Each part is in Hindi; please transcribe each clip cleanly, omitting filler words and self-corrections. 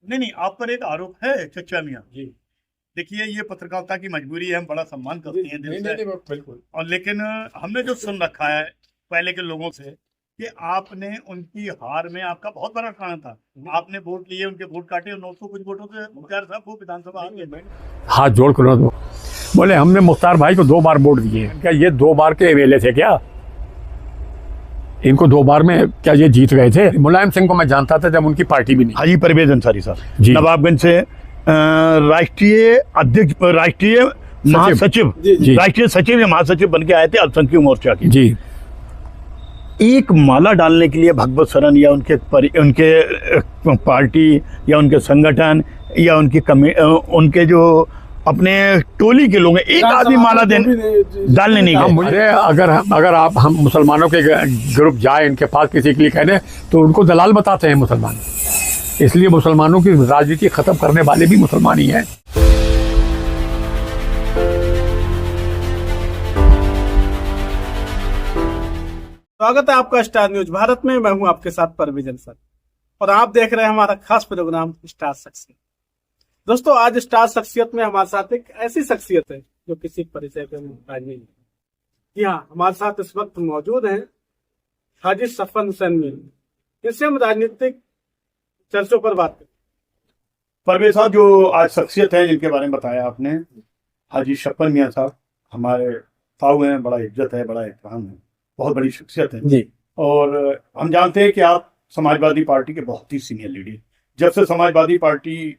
नहीं नहीं, आप पर एक आरोप है चचा मियाँ जी। देखिए, ये पत्रकारिता की मजबूरी है, हम बड़ा सम्मान करते हैं दिल नहीं से। नहीं, बिल्कुल। और लेकिन हमने जो सुन रखा है पहले के लोगों से कि आपने उनकी हार में आपका बहुत बड़ा कारण था। आपने वोट लिए, उनके वोट काटे और 900 कुछ वोटों से मुख्तार साहब वो विधानसभा आ गए। हाथ जोड़ कर बोले हमने मुख्तार भाई को 2 बार वोट दिए। क्या ये 2 बार के एमएलए थे क्या? इनको 2 बार में क्या ये जीत गए थे? मुलायम सिंह को मैं जानता था जब उनकी पार्टी भी नहीं। हाजी परवेज अंसारी साहब जी। नवाबगंज से राष्ट्रीय अध्यक्ष, राष्ट्रीय महासचिव, जी। राष्ट्रीय सचिव या महासचिव बन के आए थे अल्पसंख्यक मोर्चा के। जी। एक माला डालने के लिए भगवत शरण या उनके पार्टी या उनके संगठन या उनके जो अपने टोली के लोग हैं, एक आदमी माला डालने नहीं गए। मुझे अगर हम मुसलमानों के ग्रुप जाए इनके पास किसी के लिए कहने तो उनको दलाल बताते हैं मुसलमान। इसलिए मुसलमानों की राजनीति खत्म करने वाले भी मुसलमान ही हैं। स्वागत है आपका स्टार न्यूज भारत में। मैं हूं आपके साथ परवेज अंसारी और आप देख रहे हैं हमारा खास प्रोग्राम स्टार शख्सियत। दोस्तों, आज स्टार शख्सियत में हमारे साथ एक ऐसी शख्सियत है जो किसी परिचय पे मुहताज नहीं है। जी हाँ, हमारे साथ इस वक्त मौजूद हैं हाजी सफन हुसैन मीर। इससे हम राजनीतिक चर्चों पर बात करें। परवेज साहब, जो आज शख्सियत है जिनके बारे में बताया आपने, हाजी शप्पन मियाँ साहब हमारे ताऊ हैं, बड़ा इज्जत है, बड़ा एहतराम है, बहुत बड़ी शख्सियत है जी। और हम जानते हैं कि आप समाजवादी पार्टी के बहुत ही सीनियर लीडर। जब से समाजवादी पार्टी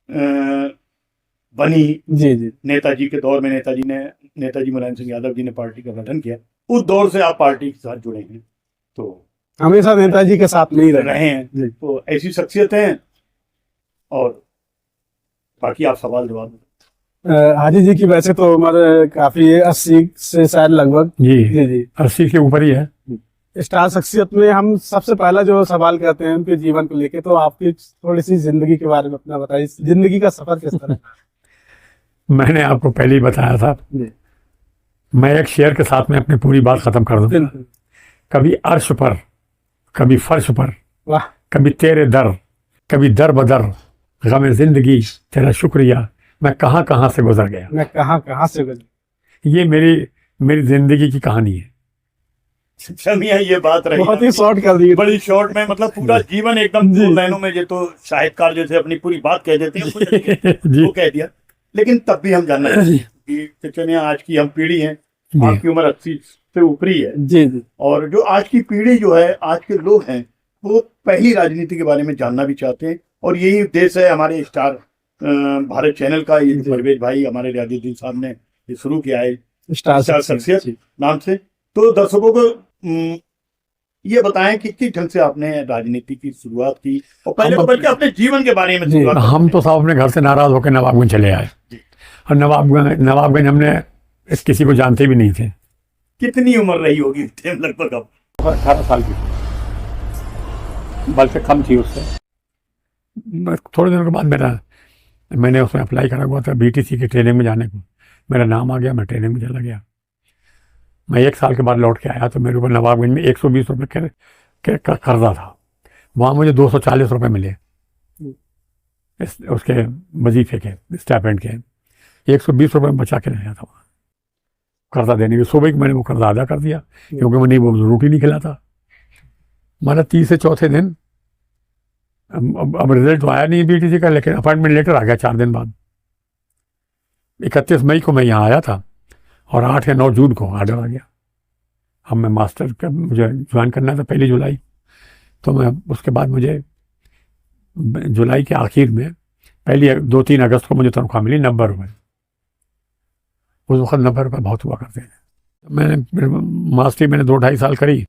बनी, जी जी, नेताजी के दौर में नेताजी मुलायम सिंह यादव जी ने पार्टी का गठन किया, उस दौर से आप पार्टी के साथ जुड़े हैं, तो हमेशा नेताजी के साथ नहीं रहे हैं। तो ऐसी शख्सियत हैं। और बाकी आप सवाल जवाब। हाजी जी की वैसे तो उम्र काफी है, 80 से शायद लगभग। जी जी जी, 80 के ऊपर ही है। स्टार शख्सियत में हम सबसे पहला जो सवाल करते हैं उनके जीवन को लेके, तो आपकी थोड़ी सी जिंदगी के बारे में अपना बताइए। जिंदगी का सफर किस तरह? मैंने आपको पहले ही बताया था। मैं एक शेर के साथ में अपनी पूरी बात खत्म कर दूं। कभी अर्श पर, कभी फर्श पर, वाह, कभी तेरे दर, कभी दर बदर, गम जिंदगी तेरा शुक्रिया, मैं कहाँ कहाँ से गुजर गया। मैं कहाँ से गुजर। ये मेरी जिंदगी की कहानी है। ये बात रही, बहुत ही शॉर्ट कर दी, बड़ी शॉर्ट में, मतलब पूरा जीवन एकदम 2 लाइनों में। ये तो साहित्यकार जैसे अपनी पूरी बात कह देते हैं, जी। वो कह दिया। लेकिन तब भी हम जानना चाहते हैं कि चचनिया, आज की हम पीढ़ी है, आपकी उम्र 80 से ऊपरी है। जी जी, और जो आज की पीढ़ी जो है, आज के लोग हैं, वो पहली राजनीति के बारे में जानना भी चाहते हैं। और यही उद्देश्य है हमारे स्टार भारत चैनल का। ये परवेज भाई हमारे रियाजुद्दीन साहब ने ये शुरू किया है स्टार शख्सियत नाम से। तो दर्शकों को ये बताएं कि किस ढंग से आपने राजनीति की शुरुआत की, और पहले तो बल्कि अपने जीवन के बारे में शुरुआत। हम तो साहब अपने घर से नाराज होकर नवाबगंज चले आए। और नवाबगंज हमने किसी को जानते भी नहीं थे। कितनी उम्र रही होगी लगभग? अब 18 साल की, बल्कि कम थी उससे। थोड़े दिनों के बाद मैंने उसमें अप्लाई करा हुआ था बीटीसी की ट्रेनिंग में जाने को। मेरा नाम आ गया, मैं ट्रेनिंग में चला गया। मैं 1 साल के बाद लौट के आया तो मेरे ऊपर नवाबगंज में 120 रुपये का कर्जा था। वहाँ मुझे 240 रुपये मिले उसके वजीफे के, स्टाइपेंड के। 120 रुपये बचा के लाया था वहाँ कर्जा देने के। सुबह मैंने वो कर्जा अदा कर दिया, क्योंकि मैंने वो रोटी नहीं खिलाता। हमारा 30 से चौथे दिन, अब रिजल्ट तो आया नहीं बीटीसी का, लेकिन अपॉइंटमेंट लेटर आ गया 4 दिन बाद। 31 मई को मैं यहाँ आया था और 8 या 9 जून को ऑर्डर आ गया। अब मैं मास्टर का मुझे ज्वाइन करना था 1 जुलाई। तो मैं उसके बाद मुझे जुलाई के आखिर में 2-3 अगस्त को मुझे तनख्वाह मिली 90 रुपये। उस वक्त 90 रुपये बहुत हुआ करते थे। मैंने मास्टरी 2-2.5 साल करी।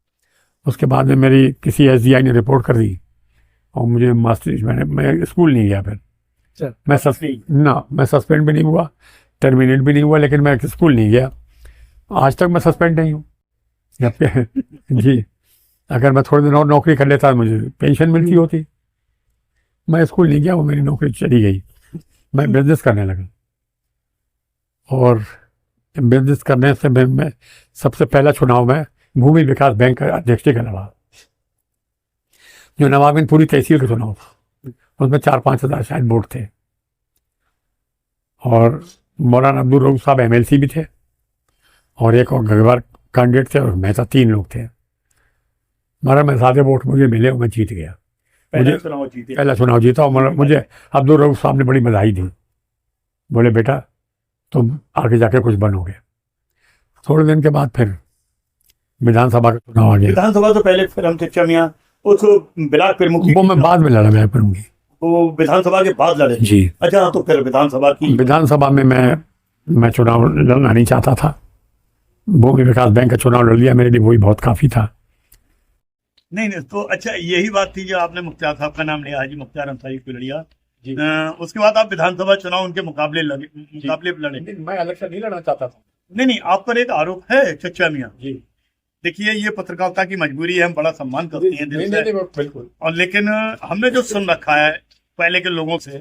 उसके बाद में मेरी किसी SDI ने रिपोर्ट कर दी और मुझे मास्टरी मैं स्कूल नहीं गया। फिर मैं सस्पेंड भी नहीं हुआ, टर्मिनेट भी नहीं हुआ, लेकिन मैं स्कूल नहीं गया। आज तक मैं सस्पेंड नहीं हूँ। जी, अगर मैं थोड़े दिन और नौकरी कर लेता मुझे पेंशन मिलती होती। मैं स्कूल नहीं गया, वो मेरी नौकरी चली गई। मैं बिजनेस करने लगा और बिजनेस करने से मैं सबसे पहला चुनाव में भूमि विकास बैंक का अध्यक्ष का लड़ा, जो नवाबगंज पूरी तहसील का चुनाव था। उसमें 4-5 हज़ार शायद वोट थे। और मौलाना अब्दुल रऊफ साहब MLC भी थे, और एक और गगवार कैंडिडेट थे, और मैं था। 3 लोग थे। मगर मैं ज़्यादा वोट मुझे मिले और मैं जीत गया। पहला चुनाव जीते। पहला चुनाव जीता, और मुझे अब्दुल रऊफ साहब ने बड़ी बधाई दी। बोले बेटा तुम आगे जाके कुछ बनोगे। थोड़े दिन के बाद फिर विधानसभा का चुनाव आ गया। विधानसभा तो पहले फिर हम चचा मियाँ उस ब्लॉक प्रमुख वो मैं बाद में लड़ा, मैं करूँगी वो विधानसभा के बाद लड़े। जी। अच्छा, तो फिर विधानसभा में मैं चुनाव लड़ना नहीं चाहता था। भूमि विकास बैंक का चुनाव लड़ लिया, मेरे लिए वही बहुत काफ़ी था। नहीं, तो अच्छा, यही बात थी जो आपने मुख्तार साहब का नाम लिया, हाजी मुख्तार अंसारी को लड़िया। उसके बाद आप विधानसभा चुनाव उनके मुकाबले लड़े। मैं इलेक्शन नहीं लड़ना चाहता था। नहीं, आप पर एक आरोप है चचा मियाँ जी। देखिए, ये पत्रकारिता की मजबूरी है, हम बड़ा सम्मान करते हैं दिल से। बिल्कुल। और लेकिन हमने जो सुन रखा है पहले के लोगों से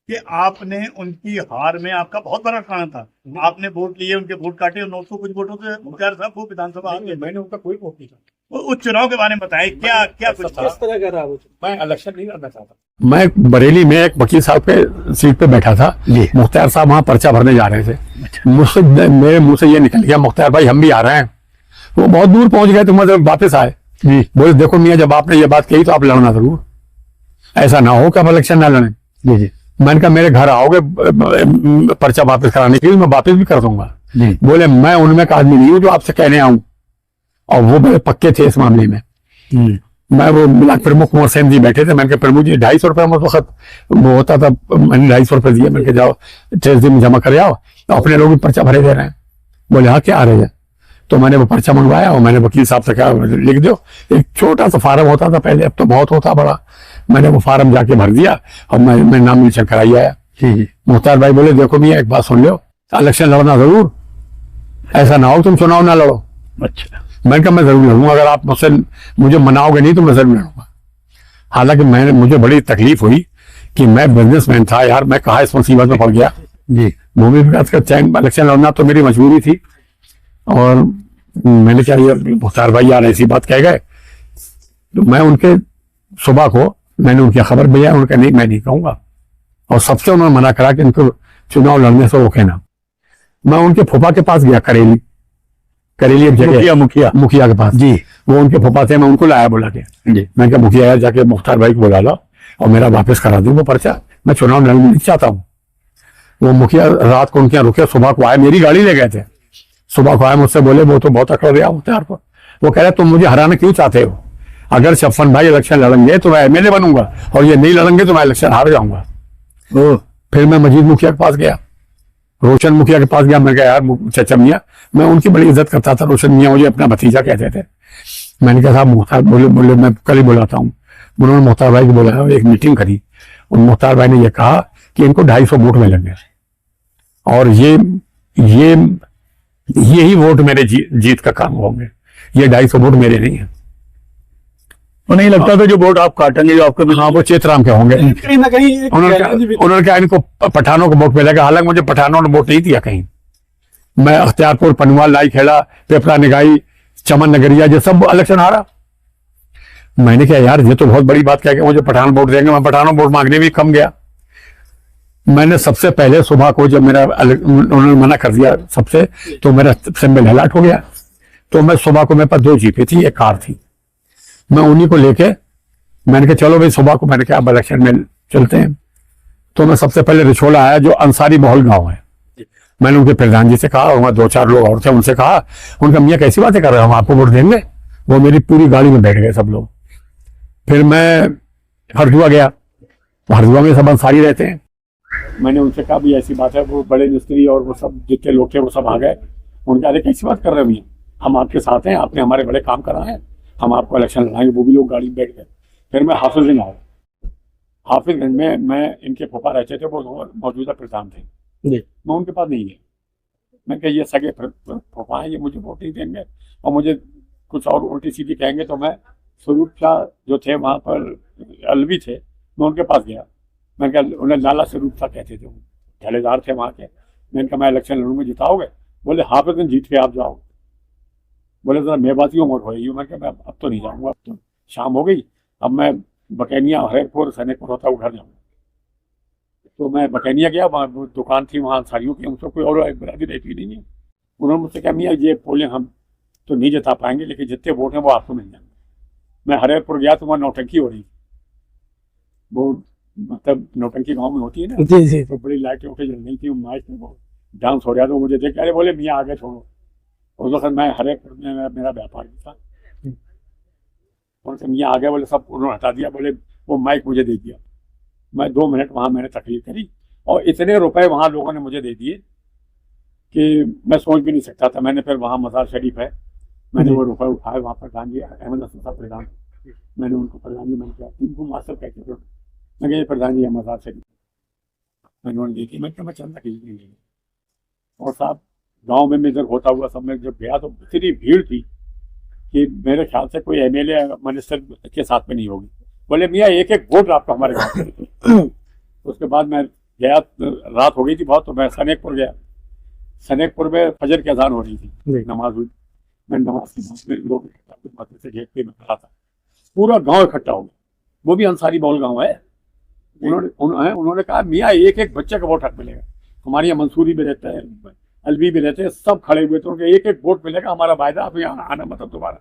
कि आपने उनकी हार में आपका बहुत बड़ा कारण था। आपने वोट लिए, उनके वोट काटे, और 900 कुछ वोटों से मुख्तार साहब वो विधानसभा आ गए। मैंने उनका कोई वोट नहीं था। उस चुनाव के बारे में बताएं, क्या कुछ था? किस तरह का रहा वो? मैं इलेक्शन नहीं लड़ना चाहता। मैं बरेली में एक वकील साहब के सीट पे बैठा था। मुख्तार साहब वहाँ पर्चा भरने जा रहे थे। मुझसे मेरे मुंह से ये निकल गया, मुख्तार भाई हम भी आ रहे हैं। वो बहुत दूर पहुंच गए, तो मतलब वापस आए। बोले देखो मियाँ, जब आपने ये बात कही तो आप लड़ना जरूर, ऐसा ना हो कि आप इलेक्शन ना लड़ें। जी। मैंने कहा मेरे घर आओगे पर्चा वापस कराने के लिए, मैं वापस भी कर दूंगा। बोले मैं उनमें का आदमी नहीं हूँ जो आपसे कहने आऊं, और वो बड़े पक्के थे इस मामले में। मैं वो ब्लॉक प्रमुख कुंवर सेन जी बैठे थे। मैंने कहा प्रमुख जी 250 रुपये उस वक्त वो होता था, मैंने 250 रुपये दिए। मैंने कहा जाओ ट्रेजरी में जमा कर आओ, तो अपने लोग पर्चा भरे दे रहे हैं। बोले हाँ क्या आ रहे हैं? तो मैंने वो पर्चा मंगवाया, और मैंने वकील साहब से कहा लिख दो। एक छोटा सा फार्म होता था पहले, अब तो बहुत होता बड़ा। मैंने वो फार्म जाके भर दिया, और मैं नाम निरीक्षण कराई आया। मुख्तार भाई बोले देखो मियाँ एक बात सुन लो, इलेक्शन लड़ना जरूर, ऐसा ना हो तुम चुनाव ना लड़ो। अच्छा। मैंने कहा मैं जरूर लड़ूंगा, अगर आप मुझे मनाओगे नहीं तो मैं जरूर लड़ूंगा। हालांकि मुझे बड़ी तकलीफ हुई कि मैं बिजनेसमैन था यार, मैं कहाँ इस मुसीबत में पड़ गया। जी। भूमि विकास का इलेक्शन लड़ना तो मेरी मजबूरी थी, और मैंने क्या ये मुख्तार भाई यार ऐसी बात कह गए, तो मैं उनके सुबह को मैंने उनकी खबर भेजा। उनका नहीं, मैं नहीं कहूंगा, और सबसे उन्होंने मना करा कि इनको चुनाव लड़ने से रोके ना। मैं उनके फूफा के पास गया, करेली एक जगह, मुखिया के पास। जी। वो उनके फूफा थे, मैं उनको लाया बुला के। जी। मैंने कहा मुखिया यार जाके मुख्तार भाई को बुला लो और मेरा वापस करा दूं वो पर्चा, मैं चुनाव लड़ना नहीं चाहता हूँ। वो मुखिया रात को उनके यहाँ रुके, सुबह को आए, मेरी गाड़ी ले गए थे। सुबह को आए, मुझसे बोले वो तो बहुत अकड़ गया मुख्तार को। वो कह रहे तुम मुझे हराना क्यों चाहते हो? अगर छप्पन भाई इलेक्शन लड़ेंगे तो मैं MLA बनूंगा, और ये नहीं लड़ेंगे तो मैं इलेक्शन हार जाऊंगा। तो फिर मैं मजीद मुखिया के पास गया, रोशन मुखिया के पास गया। मैं कहा यार चचा मियाँ, मैं उनकी बड़ी इज्जत करता था, रोशन मियाँ मुझे अपना भतीजा कहते थे। मैंने कहा साहब मुख्तार बोले मैं कल ही बुलाता हूँ। उन्होंने मुख्तार भाई को बुलाया, एक मीटिंग करी। उन मुख्तार भाई ने यह कहा कि इनको 250 वोट मिलेंगे, और यही वोट मेरे जीत का काम होंगे, ये 250 वोट मेरे नहीं है। तो नहीं लगता था जो वोट आप काटेंगे जो आपके, हाँ वो चेतराम के होंगे। कहीं ना कहीं उन्होंने कहा इनको पठानों को वोट मिलेगा। हालांकि मुझे पठानों ने वोट नहीं दिया कहीं। मैं अख्तियारपुर, पनवाल, लाई खेड़ा, पेपरा निगाही, चमन नगरिया, ये सब इलेक्शन हारा। मैंने कहा यार ये तो बहुत बड़ी बात कह के मुझे पठान वोट देंगे। मैं पठानों वोट मांगने भी कम गया। मैंने सबसे पहले सुबह को जब उन्होंने मना कर दिया सबसे, तो मेरा सिंबल अलर्ट हो गया। तो मैं सुबह को मेरे पास 2 जीपें थी, एक कार थी, मैं उन्हीं को लेके मैंने कहा चलो भाई सुबह को, मैंने कहा अब इलेक्शन में चलते हैं। तो मैं सबसे पहले रिछोला आया, जो अंसारी महल गांव है। मैंने उनके प्रधान जी से कहा, और वहाँ 2-4 लोग और थे, उनसे कहा। उनका मियाँ कैसी बातें कर रहे हैं, हम आपको वोट देंगे। वो मेरी पूरी गाड़ी में बैठ गए सब लोग। फिर मैं हरदुआ गया, हरदुआ में सब अंसारी रहते हैं। मैंने उनसे कहा भी ऐसी बात है, वो बड़े मिस्त्री और वो सब जितने लोग थे वो सब आ गए। उनके अरे कैसी बात कर रहे हैं भैया, हम आपके साथ हैं, आपने हमारे बड़े काम कराए हैं, हम आपको इलेक्शन लड़ाएंगे। वो भी लोग गाड़ी में बैठ गए। फिर मैं हाफिजगंज आया। हाफिजगंज में मैं इनके फूफा रहते थे, वो मौजूदा प्रधान थे। मैं उनके पास नहीं गया। मैं कहा ये सगे फूफा हैं, ये मुझे वोट नहीं देंगे और मुझे कुछ और उल्टी सीधी कहेंगे। तो मैं स्वरूप शाह जो थे वहाँ पर अलवी थे, मैं उनके पास गया। मैं कहा, उन्हें लाला स्वरूप शाह कहते थे, ठेलेदार थे वहाँ के। मैंने कहा मैं इलेक्शन लड़ूंगा, जिताओगे? बोले हाफिजगंज जीत के आप जाओ। बोले जरा मेवातियों मोट हो रही हूँ। मैं कहा अब तो नहीं जाऊँगा, अब तो शाम हो गई, अब मैं बकैनिया, हरेपुर, सैनिकपुर होता हुआ घर जाऊँगा। तो मैं बकैनिया गया, वहाँ वो दुकान थी वहाँ अंसारियों की, उनसे कोई और बरादरी रहती नहीं है। उन्होंने मुझसे कहा मियाँ ये पोलिंग हम तो नहीं जिता पाएंगे, लेकिन जितने वोट हैं वो आपको मिल जाएंगे। मैं हरिहरपुर गया तो वहाँ नौटंकी हो रही थी, वो मतलब नौटंकी गाँव में होती है ना, जी जी तो बड़ी लाइटें उठे जल रही थी, माइक में वो डांस हो रहा था, मुझे देख अरे बोले मियाँ आगे छोड़ो। उस वक्त मैं हरिहरपुर में मेरा व्यापार भी था, उनसे मियाँ आ गया, बोले सब उन्होंने हटा दिया, बोले वो माइक मुझे दे दिया। मैं 2 मिनट वहाँ मैंने तकरीर करी और इतने रुपए वहाँ लोगों ने मुझे दे दिए कि मैं सोच भी नहीं सकता था। मैंने फिर वहाँ मज़ार शरीफ है, मैंने वो रुपए उठाए, वहाँ प्रधान जी अहमद हसन साहब प्रधान, मैंने उनको प्रधान जी मैंने कहा तुमको मास्टर कहते थे, मैं कहा ये प्रधान जी है मज़ार शरीफ, मैंने उन्होंने देखी, मैं क्या मैं चंदा खींच नहीं गई। और साहब गाँव में इधर होता हुआ सब में जब गया तो इतनी भीड़ थी कि मेरे ख्याल से कोई एमएलए मिनिस्टर के साथ में नहीं होगी। बोले मियाँ एक एक वोट आपका हमारे गाँव। उसके बाद मैं गया, रात हो गई थी बहुत, तो मैं सनेकपुर गया। सनेकपुर में फजर की अजान हो रही थी, नमाज हुई, मैं नमाज की लोग से गेट पे मैं खड़ा था, पूरा गांव इकट्ठा हो गया, वो भी अंसारी बहुल गांव है। उन्होंने कहा मियाँ एक एक बच्चे का वोट हक मिलेगा, हमारे यहाँ मंसूरी भी रहते हैं, अलवी भी रहते हैं, सब खड़े हुए, तो उनके एक एक वोट मिलेगा, हमारा वायदा, आप यहाँ आना मतलब दोबारा।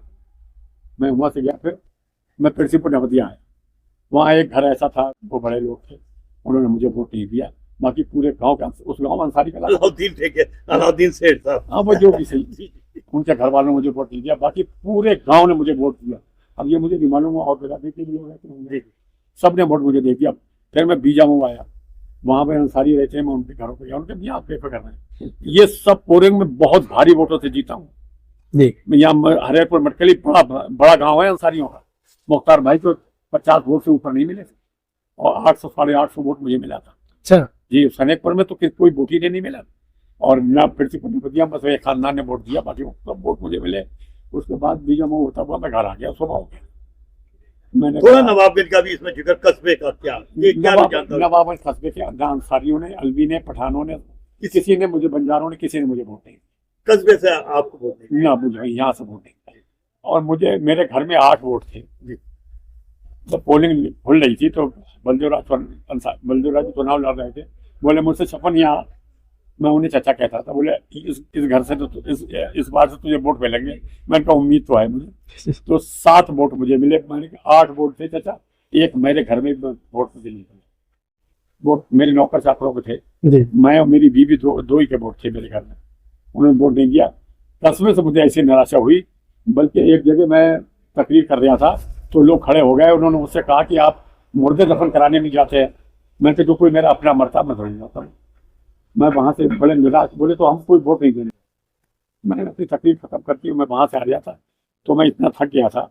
मैं वहाँ से गया, फिर मैं पिरसीपुर नवदिया आया, वहाँ एक घर ऐसा था, वो बड़े लोग थे, उन्होंने मुझे वोट नहीं दिया। बाकी पूरे गांव का, उस गांव में अंसारी का अलाउद्दीन सेठ साहब, हाँ वो जो भी सही, उनके घर वालों ने मुझे वोट नहीं दिया, बाकी पूरे गांव ने मुझे वोट दिया। अब ये मुझे नहीं मालूम और बिरादरी के भी लोग रहते होंगे, सब ने वोट मुझे दे दिया। फिर मैं बीजामऊ आया, वहाँ पे अंसारी रहते हैं, मैं उनके घरों पर गया, उनके भी आप पेपर कर रहे हैं। ये सब पोरिंग में बहुत भारी वोटों से जीता हूँ। यहाँ हरिहरपुर मटकली बड़ा गाँव है अंसारियों का, मुख्तार भाई को 50 वोट से ऊपर नहीं मिले थे और 800 साढ़े 800 वोट मुझे मिला था। अच्छा जी, सनेकपुर में तो कोई वोट ही नहीं मिला, और ना फिर से दिया, बस एक खानदान ने वोट दिया, बाकी सब वोट मुझे मिले। उसके बाद बीजामऊ होता हुआ मैं घर आ गया, सुबह हो गया। मैंने थोड़ा नवाबगंज का भी इसमें जिक्र, कस्बे का क्या नवाबगंज कस्बे के अंसारियों ने, अलवी ने, पठानों ने, किसी ने मुझे, बंजारों ने, किसी ने मुझे वोट नहीं, कस्बे से आपको वोट नहीं, ना मुझे यहाँ से वोट नहीं। और मुझे, मेरे घर में 8 वोट थे। जब पोलिंग खुल रही थी तो बलदेवराज चुनाव लड़ रहे थे, बोले मुझसे छपन यहाँ, मैं उन्हें चाचा कहता था, बोले इस घर से तो इस बार से तुझे वोट मिलेंगे। मैंने कहा उम्मीद तो है मुझे। तो 7 वोट मुझे मिले, मैंने कहा 8 वोट थे चाचा, एक मेरे घर में वोट मुझे नहीं मिले। वोट मेरे नौकर चाकरों के थे, मैं और मेरी बीवी दो ही के वोट थे मेरे घर में, उन्होंने वोट नहीं दिया। कसमे से मुझे ऐसी निराशा हुई, बल्कि एक जगह मैं तकरीर कर रहा था तो लोग खड़े हो गए, उन्होंने मुझसे कहा कि आप मुर्दे दफन कराने नहीं जाते हैं। मैंने कहा जो कोई मेरा अपना मरता मैं थोड़ी जाता हूँ। मैं वहाँ से बड़े निराश, बोले तो हम कोई वोट नहीं देंगे। मैंने अपनी तकलीफ खत्म करके मैं वहाँ से आ गया था, तो मैं इतना थक गया था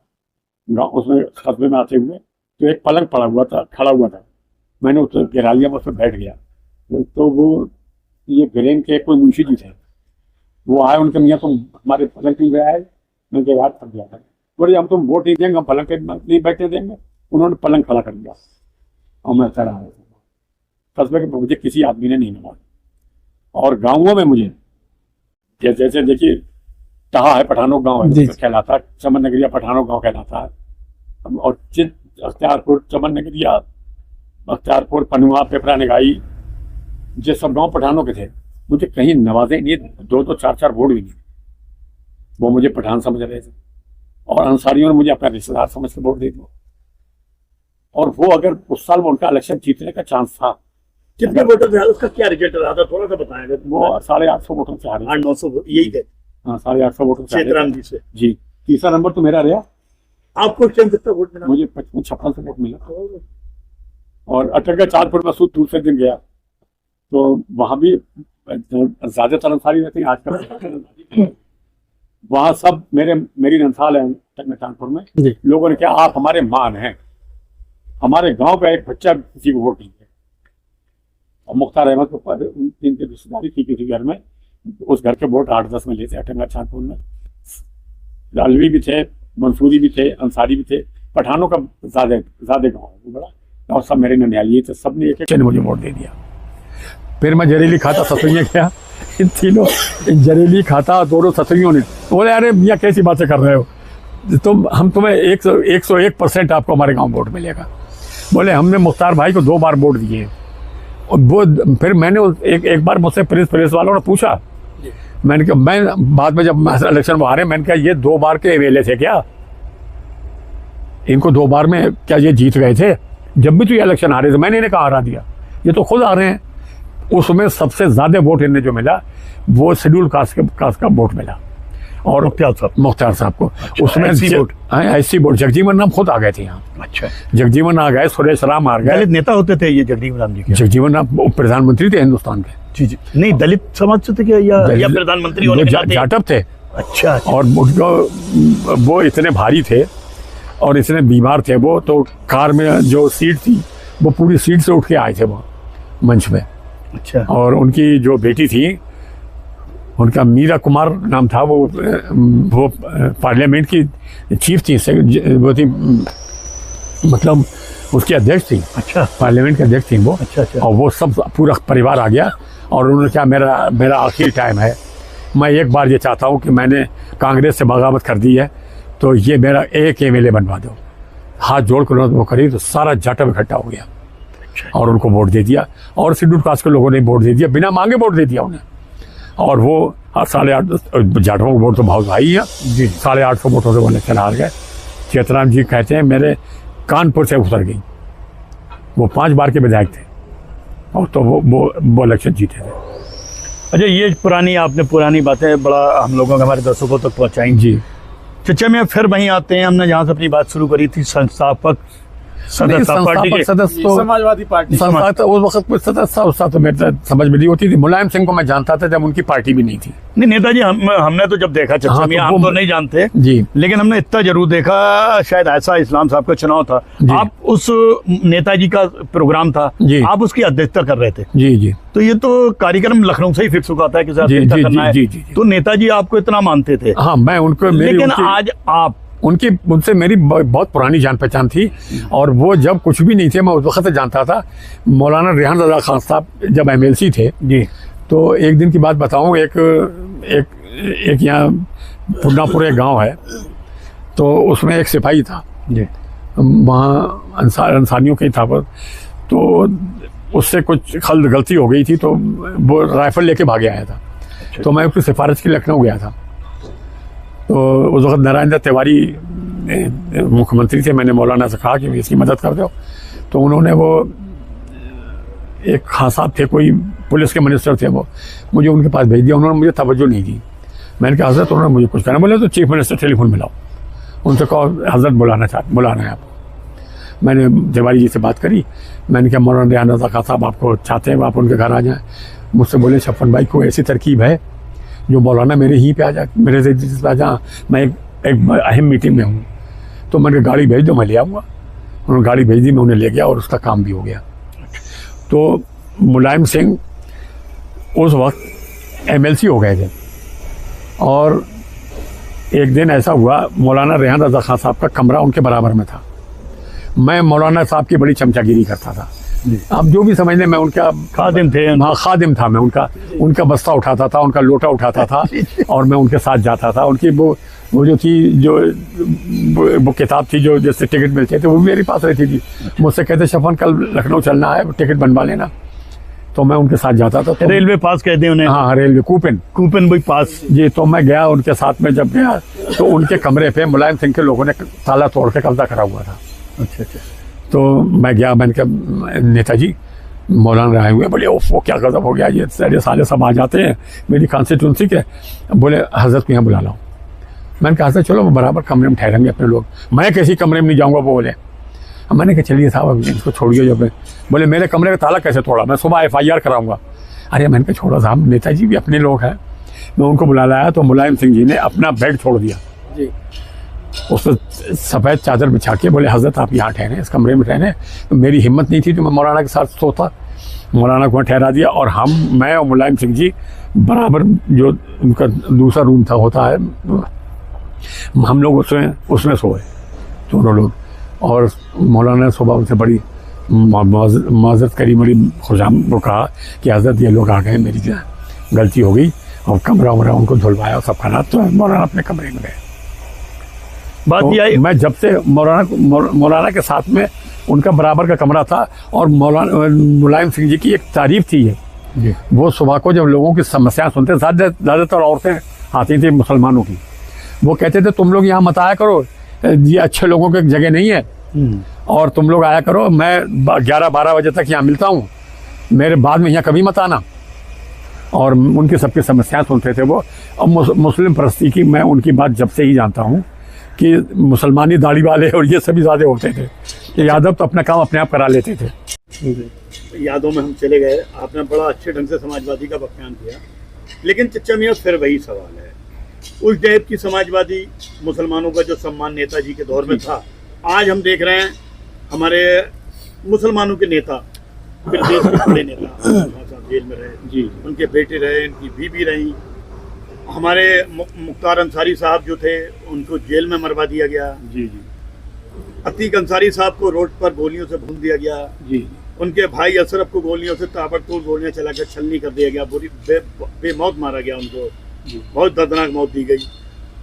गाँव, उसमें कस्बे में आते हुए, तो एक पलंग पड़ा हुआ था, खड़ा हुआ था, मैंने उस गिरा लिया, मैं उस पर बैठ गया। तो वो ये ग्रेन के कोई मुंशी जी थे, वो आए, उनके मियाँ तुम हमारे पलंग पे गया है, मैं याद थक गया था। बोले हम तुम वोट नहीं देंगे, हम पलंग पे नहीं बैठने देंगे। उन्होंने पलंग खड़ा कर दिया और मैं चढ़ा रहा था। कस्बे के मुझे किसी आदमी ने नहीं नवाजा, और गाँवों में मुझे जैसे देखिए टहा है, पठानों गाँव है कहलाता, चमन नगरिया पठानों गाँव कहलाता है, और अख्तियारपुर, चमन नगरिया, अख्तियारपुर, पनुआ, पेपरा निगाई, ये सब गाँव पठानों के थे। मुझे कहीं नवाजे नहीं, 2-2, 4-4 वोट भी नहीं। वो मुझे पठान समझ रहे थे और अंसारियों ने मुझे अपना रिश्तेदार समझ के वोट दे दिया। और वो अगर उस साल में उनका इलेक्शन जीतने का चांस था। कितने वोटर थे, उसका क्या रिजल्ट रहा था, थोड़ा सा बताएंगे। वो 850 वोटों से हारे, 800-900 यही थे। हाँ, 850 वोटों से क्षेत्रांगी से। जी, तीसरा नंबर तो मेरा रहा। आपको कितना वोट मिला? मुझे 55-56 वोट मिला। और अटल का चाँदपुर में दूसरे दिन गया तो वहां भी ज्यादातर अंसारी रहते हैं आजकल। वहां सब मेरी नंसाल है चांदपुर में, लोगों ने कहा आप हमारे मान हैं, हमारे गांव का एक बच्चा किसी को वोट नहीं है। और मुख्तार अहमद को इनकी रिश्तेदारी थी किसी घर में, उस घर के वोट 8-10 में लेते अटंगा चांदपुर में। अलवी भी थे, मंसूरी भी थे, अंसारी भी थे, पठानों का ज्यादा गाँव है बड़ा, और सब मेरे ननियाली थे, सब ने एक मुझे वोट दे दिया। फिर मैं जरेली खाता, ससुरियाँ क्या, इन तीनों जरेली खाता, दोनों ससुरियों ने बोले अरे मियाँ कैसी बातें कर रहे हो, हम तुम्हें 101% आपको हमारे गांव वोट मिलेगा। बोले हमने मुख्तार भाई को 2 बार वोट दिए वो फिर मैंने एक बार मुझसे पुलिस वालों ने पूछा, मैंने कहा, मैं बाद में जब इलेक्शन में आ रहे, मैंने कहा ये 2 बार के एमएलए थे क्या, इनको 2 बार में क्या ये जीत गए थे, जब भी तो ये इलेक्शन आ रहे थे मैंने इन्हें कहा हरा दिया, ये तो खुद आ रहे हैं। उसमें सबसे ज्यादा वोट इन्हें जो मिला वो शेड्यूल कास्ट का वोट मिला, और मुख्तार साहब को उसमें ऐसी वोट जगजीवन राम खुद आ गए थे यहाँ। अच्छा, जगजीवन आ गए, सुरेश राम आ गए। दलित नेता होते थे ये जगजीवन राम जी? जगजीवन राम प्रधानमंत्री थे हिंदुस्तान के। जी जी, नहीं दलित समाज से थे क्या, या प्रधानमंत्री होने के नाते? जाटव थे। अच्छा, और उनको वो इतने भारी थे और इतने बीमार थे, वो तो कार में जो सीट थी वो पूरी सीट से उठ के आए थे वो मंच में। अच्छा, और उनकी जो बेटी थी, उनका मीरा कुमार नाम था, वो पार्लियामेंट की चीफ थी, वो थी, मतलब उसकी अध्यक्ष थी। अच्छा, पार्लियामेंट के अध्यक्ष थी वो। अच्छा अच्छा। और वो सब पूरा परिवार आ गया और उन्होंने कहा मेरा आखिरी टाइम है, मैं एक बार ये चाहता हूँ कि मैंने कांग्रेस से बगावत कर दी है तो ये मेरा एक एमएलए बनवा दो। हाथ जोड़ कर वो करी तो सारा जाटव इकट्ठा हो गया और उनको वोट दे दिया, और शेड्यूल कास्ट के लोगों ने वोट दे दिया, बिना मांगे वोट दे दिया उन्हें। और वो 8.5 जाटवों का वोट तो बहुत भाई है जी, 850 वोटों से वो इलेक्शन हार गए। चेतराम जी कहते हैं मेरे कानपुर से उतर गई, वो 5 बार के विधायक थे और तो वो इलेक्शन जीते थे। अच्छा, ये आपने पुरानी बातें बड़ा हम लोगों के, हमारे दर्शकों तक पहुंचाई जी। चचा में फिर वहीं आते हैं, हमने जहाँ से अपनी बात शुरू करी थी, संस्थापक सदस्य तो समाजवादी पार्टी तो उस वक्त कोई सदस्य उसका तो मेरे समझ में नहीं होती थी। मुलायम सिंह को मैं जानता था जब उनकी पार्टी भी नहीं थी। नहीं नेताजी, हमने तो जब देखा चचा में, हम तो नहीं जानते जी, लेकिन हमने इतना जरूर देखा, शायद ऐसा इस्लाम साहब का चुनाव था, आप उस नेताजी का प्रोग्राम था जी, आप उसकी अध्यक्षता कर रहे थे जी जी। तो ये तो कार्यक्रम लखनऊ से ही फिक्स हुआ था कि अध्यक्षता करना है, तो नेताजी आपको इतना मानते थे? हाँ, मैं उनको, लेकिन आज आप उनसे मेरी बहुत पुरानी जान पहचान थी, और वो जब कुछ भी नहीं थे मैं उस वक्त से जानता था। मौलाना रेहान रजा खान साहब जब एमएलसी थे जी, तो एक दिन की बात बताऊं, एक यहाँ पुन्नापुर एक गांव है, तो उसमें एक सिपाही था जी, वहाँ अंसारियों के था वो, तो उससे कुछ गलती हो गई थी तो वो राइफल लेके भागे आया था। तो मैं उसकी सिफारिश के लखनऊ गया था, तो उस वक्त नारायण दत्त तिवारी मुख्यमंत्री थे। मैंने मौलाना से कहा कि इसकी मदद कर दो, तो उन्होंने, वो एक खान साहब थे, कोई पुलिस के मिनिस्टर थे, वो मुझे उनके पास भेज दिया। उन्होंने मुझे तवज्जो नहीं दी। मैंने कहा हज़रत, उन्होंने मुझे कुछ कहना, बोले तो चीफ मिनिस्टर टेलीफोन मिलाओ, उनसे कहो हज़रत बुलाना है आपको। मैंने तिवारी जी से बात करी, मैंने कहा मौलाना रेहान रज़ा खान साहब आपको चाहते हैं, आप उनके घर आ जाएँ। मुझसे बोले छप्पन भाई कोई ऐसी तरकीब है जो मौलाना मेरे ही पे आ जा, मेरे से आ जा, मैं एक अहम मीटिंग में हूँ। तो मैंने गाड़ी भेज दो, मैं ले आऊँगा। उन्होंने गाड़ी भेज दी, मैं उन्हें ले गया और उसका काम भी हो गया। तो मुलायम सिंह उस वक्त एमएलसी हो गए थे, और एक दिन ऐसा हुआ, मौलाना रेहान रज़ा खान साहब का कमरा उनके बराबर में था। मैं मौलाना साहब की बड़ी चमचागिरी करता था, आप जो भी समझ लें, मैं उनका खादिम थे। हाँ, खादिम था मैं उनका बस्ता उठाता था, उनका लोटा उठाता था और मैं उनके साथ जाता था। उनकी वो जो थी, वो किताब थी जो जैसे टिकट मिलते थे, वो मेरे पास रहती थी। मुझसे कहते शफन कल लखनऊ चलना है, टिकट बनवा लेना, तो मैं उनके साथ जाता था। तो रेलवे पास कहते हैं उन्हें? हाँ, रेलवे कूपन भाई पास जी। तो मैं गया उनके साथ में, जब गया तो उनके कमरे पे मुलायम सिंह के लोगों ने ताला तोड़ के कब्जा करा हुआ था। अच्छा अच्छा। तो मैं गया, मैंने कहा नेताजी मौलाना आए हुए। बोले वो क्या गजब हो गया, ये साले सब आ जाते हैं मेरी कॉन्स्टिट्यूंसी के। बोले हजरत को यहाँ बुला लाओ। मैंने कहा हजरत चलो बराबर कमरे में ठहरेंगे अपने लोग, मैं किसी कमरे में नहीं जाऊँगा। वो बोले, मैंने कहा चलिए साहब इसको छोड़िए। जब बोले मेरे कमरे का ताला कैसे तोड़ा, मैं सुबह FIR कराऊंगा। अरे मैंने कहा छोड़ो साहब, नेताजी भी अपने लोग हैं। मैं उनको बुला लाया तो मुलायम सिंह जी ने अपना बेड छोड़ दिया जी, उस पर सफ़ेद चादर बिछा के बोले हजरत आप यहाँ ठहरे, इस कमरे में ठहरे। तो मेरी हिम्मत नहीं थी तो मैं मौलाना के साथ सोता, मौलाना को ठहरा दिया, और मैं और मुलायम सिंह जी बराबर, जो उनका दूसरा रूम था होता है, हम लोग उसमें सोए दोनों लोग। और मौलाना ने सुबह उनसे बड़ी माजरत करी, बड़ी खुशाम को कहा कि हजरत ये लोग आ गए, मेरी गलती हो गई, और कमरा उनको धुलवाया सब खाना। तो मौलाना अपने कमरे में गए। बात तो ये आई, मैं जब से मौलाना के साथ में उनका बराबर का कमरा था, और मौलाना मुलायम सिंह जी की एक तारीफ थी ये, वो सुबह को जब लोगों की समस्याएं सुनते, ज़्यादातर औरतें आती थी मुसलमानों की, वो कहते थे तुम लोग यहाँ मत आया करो, ये अच्छे लोगों की जगह नहीं है, और तुम लोग आया करो, मैं 11-12 बजे तक यहाँ मिलता हूँ, मेरे बाद में यहाँ कभी मत आना। और उनकी सबकी समस्याएं सुनते थे वो। और मुस्लिम परस्ती की मैं उनकी बात जब से ही जानता हूँ कि मुसलमानी दाढ़ी वाले और ये सभी ज़्यादा होते थे, कि यादव तो अपना काम अपने आप करा लेते थे। यादों में हम चले गए, आपने बड़ा अच्छे ढंग से समाजवादी का बयान किया, लेकिन चचा मियां फिर वही सवाल है, उस टाइप की समाजवादी मुसलमानों का जो सम्मान नेताजी के दौर में था, आज हम देख रहे हैं हमारे मुसलमानों के नेता, फिर देश के बड़े नेता साहब जेल में रहे जी, उनके बेटे रहे, उनकी बीबी रही, हमारे मुख्तार अंसारी साहब जो थे उनको जेल में मरवा दिया गया जी जी, अतीक अंसारी साहब को रोड पर गोलियों से भून दिया गया जी, उनके भाई अशरफ को गोलियों से ताबड़तोड़ गोलियां चलाकर छलनी कर दिया गया, बुरी बेमौत मारा गया उनको, बहुत दर्दनाक मौत दी गई।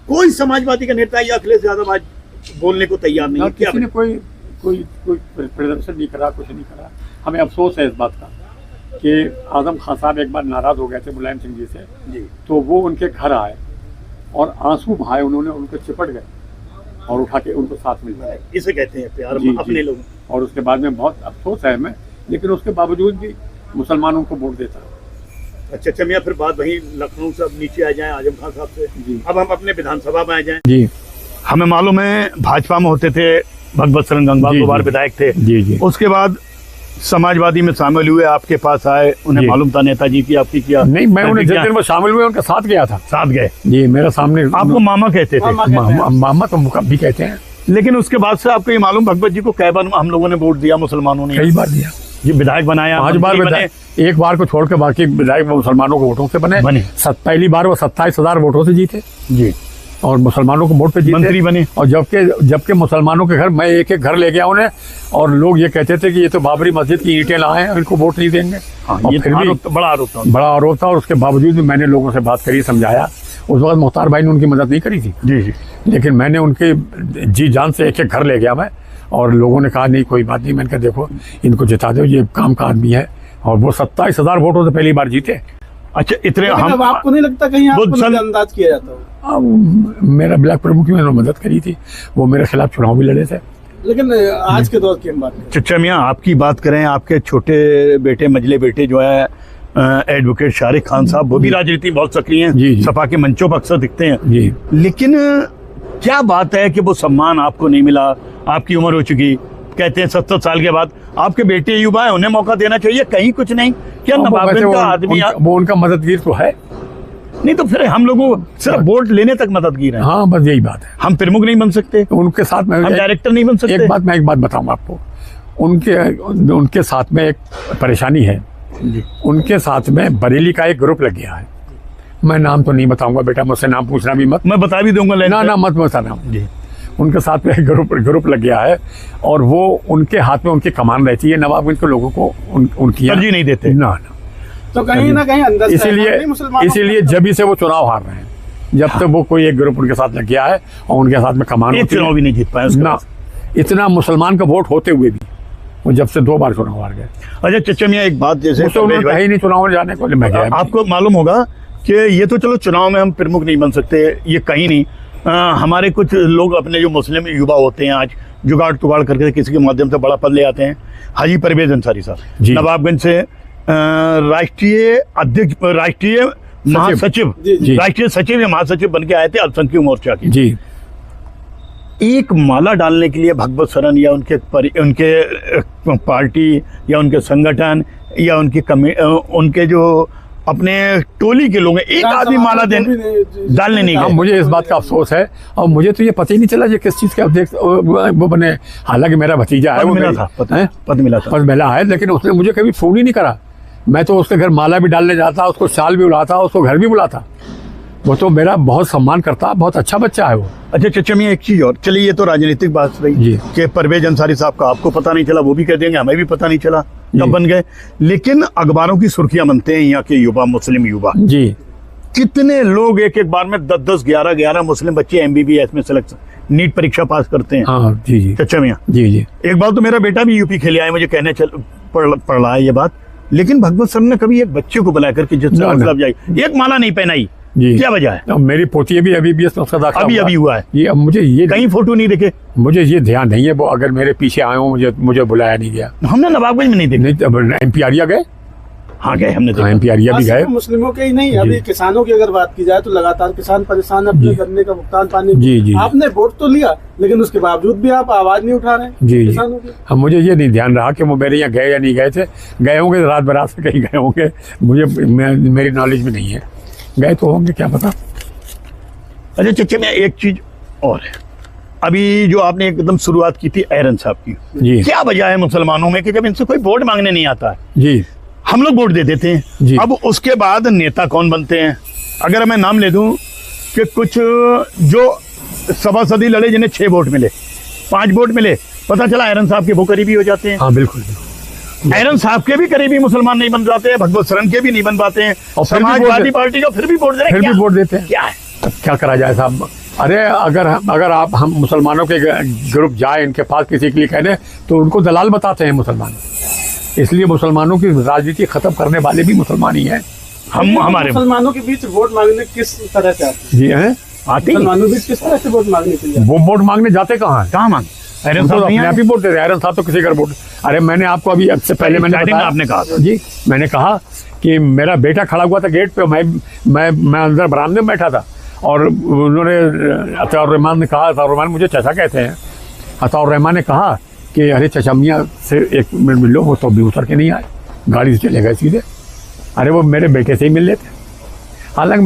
कोई समाजवादी का नेता या अखिलेश यादव आज बोलने को तैयार नहीं है। किसी ने कोई प्रदर्शन नहीं करा, कुछ नहीं करा। हमें अफसोस है इस बात का कि आजम खान साहब एक बार नाराज हो गए थे मुलायम सिंह जी से जी, तो वो उनके घर आए और आंसू बहाए उन्होंने, उनको चिपट गए और उठा के उनको साथ मिल गए। इसे कहते हैं प्यार अपने लोग। और उसके बाद में बहुत अफसोस है हमें, लेकिन उसके बावजूद भी मुसलमानों को वोट देता है। अच्छा अच्छा मियाँ, फिर बात वहीं लखनऊ से अब नीचे आ जाए आजम खान साहब से जी, अब हम अपने विधानसभा में आ जाए जी। हमें मालूम है भाजपा में होते थे, भगवत शरण गंगवार 2 बार विधायक थे जी जी, उसके बाद समाजवादी में शामिल हुए, आपके पास आए, उन्हें मालूम था नेताजी की आपकी क्या? नहीं, मैं उन्हें जिस दिन वो शामिल हुए उनके साथ गया था। साथ गए जी, मेरे सामने। आपको मामा कहते थे? मामा तो भी कहते हैं। लेकिन उसके बाद से आपको ये मालूम भगवत जी को कई बार हम लोगों ने वोट दिया, मुसलमानों ने कई बार दिया जी, विधायक बनाया 5 बार विधायक, एक बार को छोड़ के बाकी विधायक मुसलमानों के वोटों से बने। पहली बार वो 27,000 वोटों से जीते जी, और मुसलमानों को वोट पे जीते, मंत्री बने। और जबकि मुसलमानों के घर, मैं एक घर ले गया उन्हें, और लोग ये कहते थे कि ये तो बाबरी मस्जिद की ईंटें लाए हैं, इनको वोट नहीं देंगे। ये फिर भी बड़ा आरोप था। और उसके बावजूद भी मैंने लोगों से बात करी, समझाया। उस वक्त मुख्तार भाई ने उनकी मदद नहीं करी थी जी जी, लेकिन मैंने उनके जी जान से एक घर ले गया मैं, और लोगों ने कहा नहीं कोई बात नहीं। मैंने कहा देखो इनको जिता दो, ये काम का आदमी है, और वो 27,000 वोटों से पहली बार जीते। अच्छा, इतने हम आपको नहीं लगता कहीं आपको अंदाज किया जाता हो? मेरा ब्लॉक प्रमुख की मैंने मदद करी थी, वो मेरे खिलाफ चुनाव भी लड़े थे। लेकिन आज के दौर की हम बात करें, चचा मियाँ आपकी बात करें, आपके छोटे बेटे, मजले बेटे जो है एडवोकेट शारिक खान साहब, वो भी राजनीति बहुत सक्रिय हैं, सपा के मंचों पर अक्सर दिखते हैं जी, लेकिन क्या बात है कि वो सम्मान आपको नहीं मिला? आपकी उम्र हो चुकी, कहते हैं 70 साल के बाद आपके बेटे युवा है, उन्हें मौका देना चाहिए, कहीं कुछ नहीं क्या? नवाबगंज का आदमी वो उनका मददगीर तो है नहीं, तो फिर हम लोगों सिर्फ वोट लेने तक मददगीर है। हाँ, बस यही बात है। हम प्रमुख नहीं बन सकते, उनके साथ में हम डायरेक्टर नहीं बन सकते। एक बात बताऊं आपको, उनके साथ में एक परेशानी है। उनके साथ में बरेली का एक ग्रुप लग गया है, मैं नाम तो नहीं बताऊंगा बेटा, मुझसे नाम पूछना भी मत, मैं बता भी दूंगा ना मत बताना जी। उनके साथ में एक ग्रुप लग गया है, और वो उनके हाथ में उनकी कमान रहती है। नवाबगंज के लोगों को उनकी तरजीह नहीं देते ना, तो कहीं ना कहीं अंदर इसीलिए जब से वो चुनाव हार रहे हैं, जब तक वो कोई एक ग्रुप उनके साथ लग गया है और उनके साथ में कमान, चुनाव भी नहीं जीत पाए ना। इतना मुसलमान का वोट होते हुए भी वो जब से 2 बार चुनाव हार गए। अच्छा चचा मियाँ, एक बात, जैसे कहीं नहीं चुनाव में जाने को, मैं गया, आपको मालूम होगा कि ये तो चलो चुनाव में हम प्रमुख नहीं बन सकते, ये कहीं नहीं। हमारे कुछ लोग अपने जो मुस्लिम युवा होते हैं आज जुगाड़ तुगाड़ करके किसी के माध्यम से बड़ा पद ले आते हैं। हाजी परवेज अंसारी साहब नवाबगंज से राष्ट्रीय अध्यक्ष, राष्ट्रीय महासचिव, राष्ट्रीय सचिव या महासचिव बन के आए थे अल्पसंख्यक मोर्चा के जी। एक माला डालने के लिए भगवत शरण या उनके पार्टी या उनके संगठन या उनके जो अपने टोली के लोग हैं, एक आदमी माला डालने नहीं गए। मुझे इस बात का अफसोस है, और मुझे तो ये पता ही नहीं चला ये किस चीज के अध्यक्ष वो बने। हालांकि मेरा भतीजा है, पद मिला है, लेकिन उसने मुझे कभी फोन ही नहीं करा। मैं तो उसके घर माला भी डालने जाता, उसको शाल भी उड़ाता, उसको घर भी बुलाता। वो तो मेरा बहुत सम्मान करता, बहुत अच्छा बच्चा है वो। अच्छा चचा मियाँ, एक चीज और, चलिए ये तो राजनीतिक बात रही कि परवेज अंसारी साहब का आपको पता नहीं चला, वो भी कह देंगे हमें भी पता नहीं चला कब बन गए, लेकिन अखबारों की सुर्खियां बनते हैं यहाँ के युवा, मुस्लिम युवा जी। कितने लोग एक बार में 10-10, 11-11 मुस्लिम बच्चे MBBS में सेलेक्ट नीट परीक्षा पास करते हैं। हाँ जी जी चचा मियाँ, जी जी। एक बार तो मेरा बेटा भी यूपी खेले आए, मुझे कहने पड़ रहा है ये बात, लेकिन भगवत सर ने कभी एक बच्चे को बुला करके जिससे ना, मतलब जाए एक माला नहीं पहनाई, जी। क्या वजह है? अब मेरी पोती भी अभी BS में उसका दाखिला अभी हुआ है। ये अब मुझे ये कहीं फोटो नहीं देखे, मुझे ये ध्यान नहीं है वो अगर मेरे पीछे आए हो, मुझे बुलाया नहीं गया। हमने नवाबगंज में नहीं देखे। नहीं, अब MP आरिया गए, हाँ गए हमने हाँ देखा। MP आरिया भी आज गए। सिर्फ मुस्लिमों के ही नहीं, अभी किसानों की अगर बात की जाए तो लगातार किसान परेशान है अपने जी। गन्ने का भुगतान पाने जी, जी। आपने वोट तो लिया, लेकिन उसके बावजूद भी आप आवाज नहीं उठा रहे हैं जी जी। किसानों की। अब मुझे ये नहीं ध्यान रहा कि वो मेरे यहाँ गए या नहीं गए थे। गए होंगे रात बरात से कहीं गए होंगे, मेरी नॉलेज में नहीं है, गए तो होंगे, क्या पता। अच्छा चचा में एक चीज और है, अभी जो आपने एकदम शुरुआत की थी एरन साहब की, जी क्या वजह है मुसलमानों में कि जब इनसे कोई वोट मांगने नहीं आता है, जी हम लोग वोट दे देते जी। हैं। अब उसके बाद नेता कौन बनते हैं? अगर मैं नाम ले दूं कि कुछ जो सभासदी लड़े जिन्हें 6 वोट मिले, 5 वोट मिले, पता चला एरन साहब के वो करीबी हो जाते हैं। हाँ बिल्कुल। एरन साहब के भी करीबी मुसलमान नहीं बन जाते हैं, भगवत शरण के भी नहीं बन पाते हैं, और फिर भी समाजवादी वोट पार्टी का फिर भी वोट दे रहे हैं। फिर भी क्या? वोट देते हैं। क्या है? अब क्या करा जाए साहब? अरे अगर आप हम मुसलमानों के ग्रुप जाए इनके पास किसी के लिए कहने तो उनको दलाल बताते हैं मुसलमान। इसलिए मुसलमानों की राजनीति खत्म करने वाले भी मुसलमान ही हैं। हम हमारे मुसलमानों के बीच वोट मांगने किस तरह से आते हैं? जी हैं, आते हैं। मुसलमानों के बीच किस तरह से वोट मांगने के लिए? वो वोट मांगने जाते कहाँ हैं? कहाँ मांग एरन उनको साहब तो नहीं अपने आए? आप ही वोट दे रहे हैं। एरन साहब तो किसी का वोट, अरे मैंने आपको अभी अब से पहले मैंने स्टार्टिंग में बताया, आपने कहा था। जी मैंने कहा कि मेरा बेटा खड़ा हुआ था गेट पे, मैं अंदर बरामदे में बैठा था और उन्होंने अताउर रहमान ने कहा, अताउर रहमान मुझे चाचा कहते हैं, अताउर रहमान ने कहा कि अरे चाचा मियाँ से 1 मिनट मिल लो, वो तो भी उतर के नहीं आए, गाड़ी से चले गए सीधे। अरे वो मेरे बेटे से ही मिल लेते। हालांकि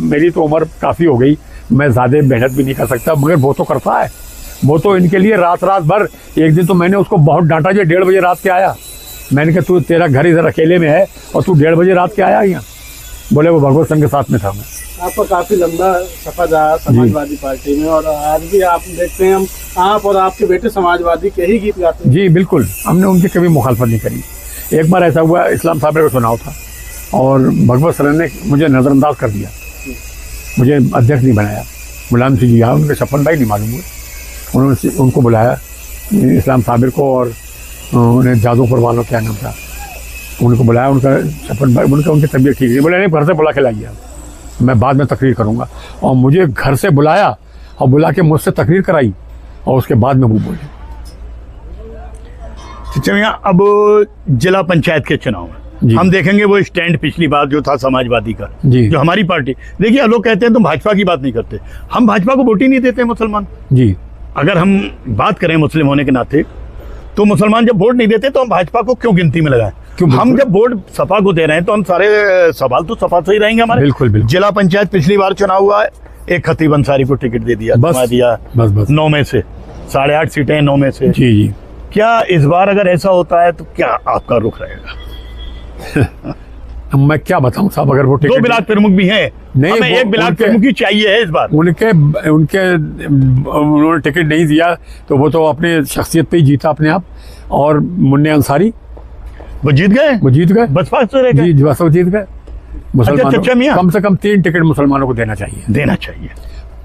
मेरी तो उम्र काफ़ी हो गई, मैं ज़्यादा मेहनत भी नहीं कर सकता, मगर वो तो करता है। वो तो इनके लिए रात भर, एक दिन तो मैंने उसको बहुत डांटा, जो 1:30 बजे रात के आया। मैंने कहा तेरा घर इधर अकेले में है और तू 1:30 बजे रात के आया यहाँ? बोले वो भगवत सिंह के साथ में था मैं। आपका काफी लंबा सफर रहा समाजवादी पार्टी में, और आज भी आप देखते हैं, आप और आपके बेटे समाजवादी के ही गीत गाते हैं। जी बिल्कुल, हमने उनकी कभी मुखालफत नहीं करी। एक बार ऐसा हुआ, इस्लाम साहब को चुनाव था और भगवत सर ने मुझे नज़रअंदाज कर दिया, मुझे अध्यक्ष नहीं बनाया। मुलायम सिंह जी आए, उनके छप्पन भाई नहीं मालूम हुए, उन्होंने उनको बुलाया, इस्लाम साबिर को और उन्हें जादूपुर वालों क्या नाम था, उनको बुलाया। उनका छप्पन भाई, उनकी तबीयत ठीक नहीं, बोले नहीं घर से बुला के लाइए, मैं बाद में तकरीर करूँगा। और मुझे घर से बुलाया और बुला के मुझसे तकरीर कराई और उसके बाद में वो बोले। अब जिला पंचायत के चुनाव में हम देखेंगे वो स्टैंड पिछली बार जो था समाजवादी का, जी जो हमारी पार्टी, देखिए अब लोग कहते हैं तुम भाजपा की बात नहीं करते, हम भाजपा को वोट ही नहीं देते मुसलमान। जी अगर हम बात करें मुस्लिम होने के नाते, तो मुसलमान जब वोट नहीं देते तो हम भाजपा को क्यों गिनती में लगाएं? क्यों? हम जब वोट सपा को दे रहे हैं तो हम सारे सवाल तो सपा से ही रहेंगे हमारे। बिल्कुल बिल्कुल। जिला पंचायत पिछली बार चुनाव हुआ है, एक खतीब अंसारी को टिकट दे दिया, बस, थमा दिया, बस 9 में से 8.5 सीटें 9 में से। जी जी। क्या इस बार अगर ऐसा होता है तो क्या आपका रुख रहेगा? अब मैं क्या बताऊं साहब, अगर वो 2 ब्लॉक प्रमुख भी हैं, नहीं, हमें वो 1 ब्लॉक उनके- प्रमुख ही चाहिए है इस बार। उन्होंने टिकट नहीं दिया तो वो तो अपने शख्सियत पे ही जीता अपने आप। और मुन्ने अंसारी वो जीत गए, वो जीत गए, बसपा से रह गए। जी बस वो जीत गए। मुसलमानों अच्छा मियां, कम से कम 3 टिकट मुसलमानों को देना चाहिए, देना चाहिए।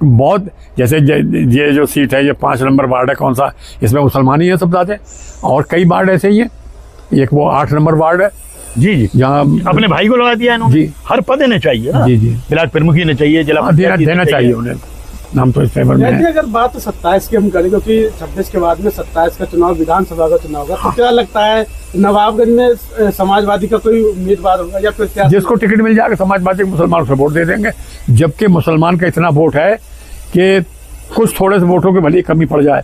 बहुत। जैसे ये जो सीट है, ये 5 नंबर वार्ड है, कौन सा, इसमें मुसलमान ही है सब ज्यादा, और कई वार्ड ऐसे ही है। एक वो 8 नंबर वार्ड है, जी जी, जहाँ अपने भाई को लगा दिया इन्होंने। जी। हर पद देने चाहिए ना, जी जी ब्लॉक प्रमुख ही चाहिए, जिला हाँ, पंचायत देना चाहिए उन्हें, नाम तो इस फेवर में यदि है। अगर बात 27 की हम करें, क्योंकि 26 के बाद में 27 का चुनाव विधानसभा का चुनाव होगा, तो क्या लगता है नवाबगंज में समाजवादी का कोई उम्मीदवार होगा या प्रत्याशी? जिसको टिकट मिल जाएगा समाजवादी को मुसलमानों से वोट दे देंगे, जबकि मुसलमान का इतना वोट है कि कुछ थोड़े से वोटों की भले कमी पड़ जाए,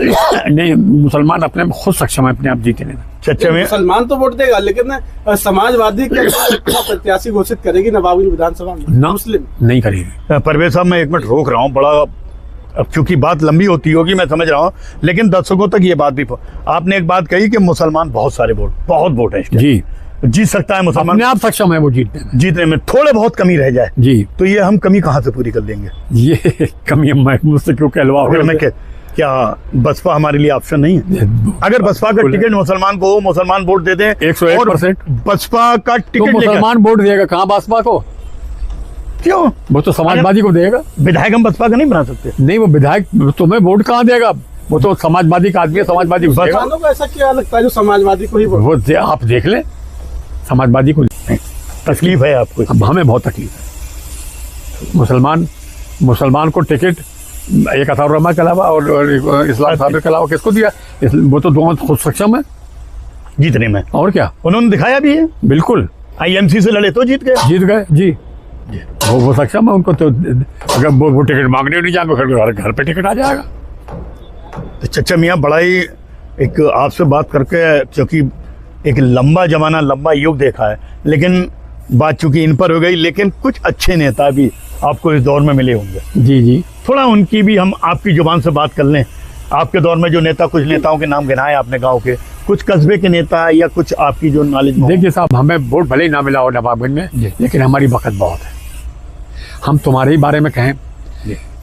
नहीं मुसलमान अपने में खुद सक्षम है अपने आप जीतने में। सच्चे में मुसलमान तो वोट देगा, लेकिन समाजवादी क्या प्रत्याशी घोषित करेगी नवाबगंज विधानसभा में? ना मुस्लिम नहीं करेगी। परवेज साहब मैं 1 मिनट रोक रहा हूँ, बड़ा अब क्योंकि बात लंबी होती होगी मैं समझ रहा हूँ, लेकिन दर्शकों तक ये बात भी आपने एक बात कही कि मुसलमान बहुत सारे बहुत वोट है, जी जीत सकता है मुसलमान, अपने आप सक्षम है वो जीतने में। जीतने में थोड़े बहुत कमी रह जाए जी तो ये हम कमी कहाँ से पूरी कर लेंगे? ये कमी मैं मुझसे क्यों कहलवाओगे? अगर मैं क्या बसपा हमारे लिए ऑप्शन नहीं है? अगर बसपा का टिकट मुसलमान को हो, मुसलमान वोट दे दें 101%, बसपा का तो टिकट लेकर मुसलमान वोट देगा कहाँ बसपा को? क्यों? वो तो समाजवादी को देगा। विधायक हम बसपा का नहीं बना सकते? नहीं, वो विधायक तुम्हें वोट कहाँ देगा? वो तो समाजवादी का आदमी है, समाजवादी को देगा। मुसलमानों को ऐसा क्या लगता है जो समाजवादी को ही वो आप देख लें, समाजवादी को तकलीफ है आपको? अब हमें बहुत तकलीफ है। मुसलमान को टिकट एक अताउर रहमान के अलावा और इस्लाम साबिर के अलावा किसको दिया? वो तो दोनों खुद सक्षम है जीतने में। और क्या, उन्होंने दिखाया भी है। बिल्कुल, आईएमसी से लड़े तो जीत गए जी। वो सक्षम है, उनको तो अगर वो टिकट मांगने नहीं जाएंगे घर पे टिकट आ जाएगा। तो चचा मियाँ, बड़ा ही एक आपसे बात करके, क्योंकि एक लंबा जमाना, लंबा युग देखा है, लेकिन बात चूंकि इन पर हो गई, लेकिन कुछ अच्छे नेता भी आपको इस दौर में मिले होंगे। जी, थोड़ा उनकी भी हम आपकी जुबान से बात कर लें। आपके दौर में जो नेता, कुछ नेताओं के नाम गिनाए आपने गांव के, कुछ कस्बे के नेता, या कुछ आपकी जो नॉलेज में? देखिए साहब, हमें वोट भले ही ना मिला हो नवाबगंज में, लेकिन हमारी वक़्त बहुत है। हम तुम्हारे ही बारे में कहें,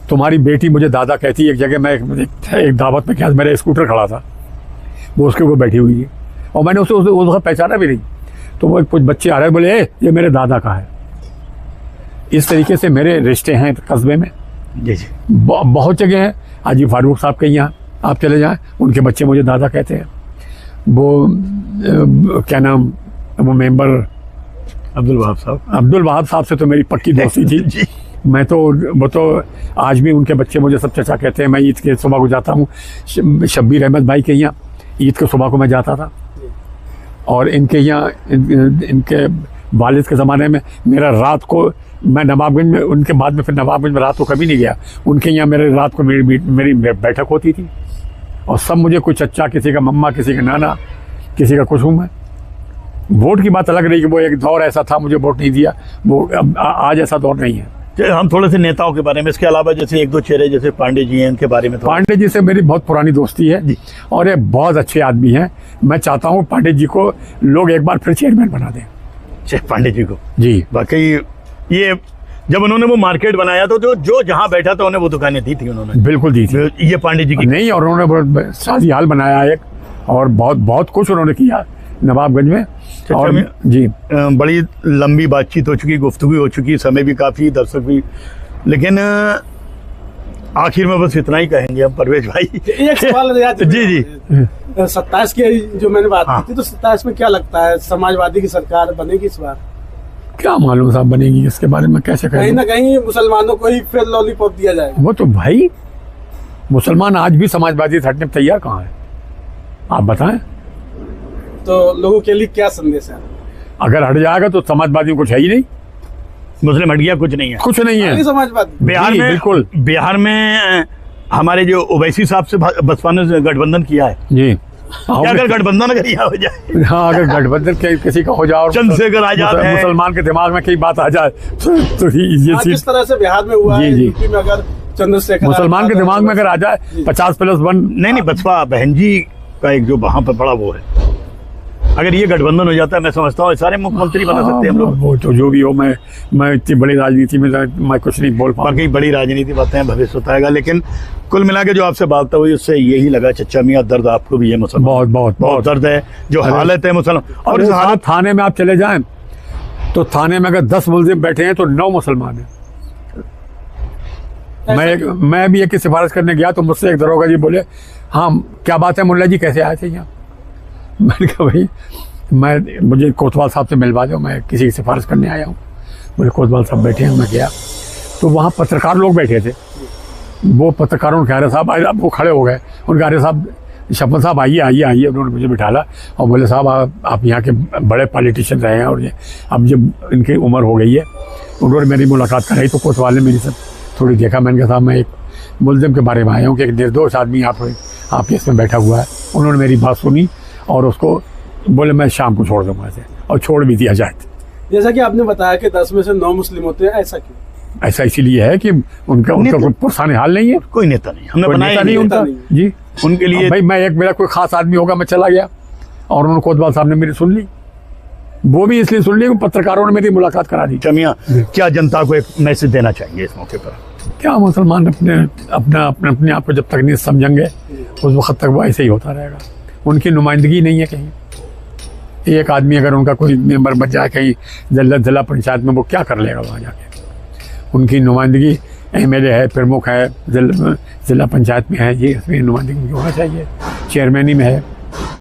तुम्हारी बेटी मुझे दादा कहती है। एक जगह मैं एक दावत में, क्या मेरा स्कूटर खड़ा था, वो उसके ऊपर बैठी हुई है, और मैंने उसे पहचाना भी नहीं। तो वो कुछ बच्चे आ रहे, बोले ये मेरे दादा का है। इस तरीके से मेरे रिश्ते हैं कस्बे में। जी। बहुत जगह हैं। हाजी फारूक साहब के यहाँ आप चले जाएं, उनके बच्चे मुझे दादा कहते हैं। वो क्या नाम, वो मेंबर अब्दुल वहाब साहब से तो मेरी पक्की दोस्ती थी। जी। मैं तो वो तो आज भी उनके बच्चे मुझे सब चचा कहते हैं। मैं ईद के सुबह को जाता हूँ, शब्बीर अहमद भाई के यहाँ ईद के सुबह को मैं जाता था। और इनके यहाँ इनके वालिद के ज़माने में मेरा रात को, मैं नवाबगंज में, उनके बाद में फिर नवाबगंज में रात को कभी नहीं गया। उनके यहाँ मेरे रात को मेरी बैठक होती थी, और सब मुझे कोई चचा, किसी का मम्मा, किसी का नाना, किसी का कुछ हूँ मैं। वोट की बात अलग रही कि वो एक दौर ऐसा था, मुझे वोट नहीं दिया। वो आज ऐसा दौर नहीं है। हम थोड़े से नेताओं के बारे में, इसके अलावा जैसे एक दो चेहरे जैसे पांडे जी हैं, इनके बारे में? पांडे जी से मेरी बहुत पुरानी दोस्ती है जी, और ये बहुत अच्छे आदमी हैं। मैं चाहता हूँ पांडे जी को लोग एक बार फिर चेयरमैन बना दें। पांडे जी को? जी। वाकई ये जब उन्होंने वो मार्केट बनाया तो जो जहाँ बैठा था उन्हें वो दुकानें दी थी उन्होंने? बिल्कुल दी थी। ये पांडे जी की नहीं, और उन्होंने शादी हाल बनाया एक, और बहुत कुछ उन्होंने किया नवाबगंज में। और जी, बड़ी लंबी बातचीत हो चुकी, गुफ्तगू हो चुकी, समय भी काफ़ी, दर्शक भी, लेकिन आखिर में बस इतना ही कहेंगे हम परवेज भाई। एक सवाल जी 27 की जो मैंने बात की थी, तो 27 में क्या लगता है, समाजवादी की सरकार बनेगी इस बार? क्या मालूम साहब बनेगी, इसके बारे में कैसे कहें? कहीं ना कहीं मुसलमानों को ही फिर लॉलीपॉप दिया जाएगा। वो तो भाई, मुसलमान आज भी समाजवादी से हटने तैयार कहाँ है, आप बताएं। तो लोगों के लिए क्या संदेश है? अगर हट जाएगा तो समाजवादी कुछ है ही नहीं। मुस्लिम हट गया, कुछ नहीं है, कुछ नहीं है समाजवादी बिहार में। बिल्कुल, बिहार में हमारे जो ओवैसी साहब से बसपा ने गठबंधन किया है जी। अगर गठबंधन अगर यह हो जाए, हाँ, अगर गठबंधन किसी का हो जाए और चंद्रशेखर आजाद है, मुसलमान के दिमाग में कई बात आ जाए तो ये जिस तरह से बिहार में हुआ है, यूपी में अगर चंद्रशेखर मुसलमान के दिमाग में अगर आ जाए 50+1। नहीं, बसपा बहन जी का एक जो वहां पर बड़ा वो है, अगर ये गठबंधन हो जाता है, मैं समझता हूँ सारे मुख्यमंत्री बना सकते हैं हम लोग। वो तो जो भी हो, मैं इतनी बड़ी राजनीति में मैं कुछ नहीं बोल पाऊँ। बाकी बड़ी राजनीति बातें हैं, भविष्य बताएगा, लेकिन कुल मिला के जो आपसे बात हुई उससे यही लगा, चचा मियाँ, दर्द आपको भी है मुसलमान, बहुत दर्द है जो हालत है मुसलमान। और इस हालत, थाने में आप चले जाएं तो थाने में अगर 10 मुलजिम बैठे हैं तो 9 मुसलमान हैं। मैं भी एक की सिफारिश करने गया तो मुझसे एक दरोगा जी बोले, हाँ क्या बात है मुल्ला जी, कैसे आए थे यहाँ? मैंने कहा भाई मुझे कोतवाल साहब से मिलवा दो, मैं किसी की सिफारिश करने आया हूँ। बोले कोतवाल साहब बैठे हैं। मैं गया तो वहाँ पत्रकार लोग बैठे थे। वो पत्रकारों के, अरे साहब, अब वो खड़े हो गए, उनके, अरे साहब शपथ साहब आइए। उन्होंने मुझे बिठाला और बोले साहब आप यहाँ के बड़े पॉलिटिशियन रहे हैं, और ये अब जब इनकी उम्र हो गई है, उन्होंने मेरी मुलाकात कराई तो कोतवाल ने मेरी सब थोड़ी देखा। मैंने कहा साहब मैं एक मुलजिम के बारे में आया हूँ कि एक निर्दोष आदमी आपके इसमें बैठा हुआ है। उन्होंने मेरी बात सुनी और उसको बोले मैं शाम को छोड़ दूंगा ऐसे, और छोड़ भी दिया जाए। जैसा कि आपने बताया कि 10 में से 9 मुस्लिम होते हैं, ऐसा क्यों? ऐसा इसीलिए है कि उनका कोई पुरसाने हाल नहीं है, कोई नेता नहीं, हमने बनाया नहीं उनका जी। उनके लिए भाई मैं मेरा कोई खास आदमी होगा, मैं चला गया और उन्होंने कोतवाल साहब ने मेरी सुन ली। वो भी इसलिए सुन ली कि पत्रकारों ने मेरी मुलाकात करा दी। चमिया, क्या जनता को एक मैसेज देना चाहिए इस मौके पर? क्या मुसलमान अपने आप को जब तक नहीं समझेंगे उस वक्त तक वो ऐसे ही होता रहेगा। उनकी नुमाइंदगी नहीं है कहीं। एक आदमी अगर उनका कोई मेंबर बच जाए कहीं जिला पंचायत में, वो क्या कर लेगा वहाँ जाके? उनकी नुमाइंदगी MLA है, प्रमुख है, जिला पंचायत में है, ये इसमें नुमाइंदगी होना चाहिए, चेयरमैनी में है।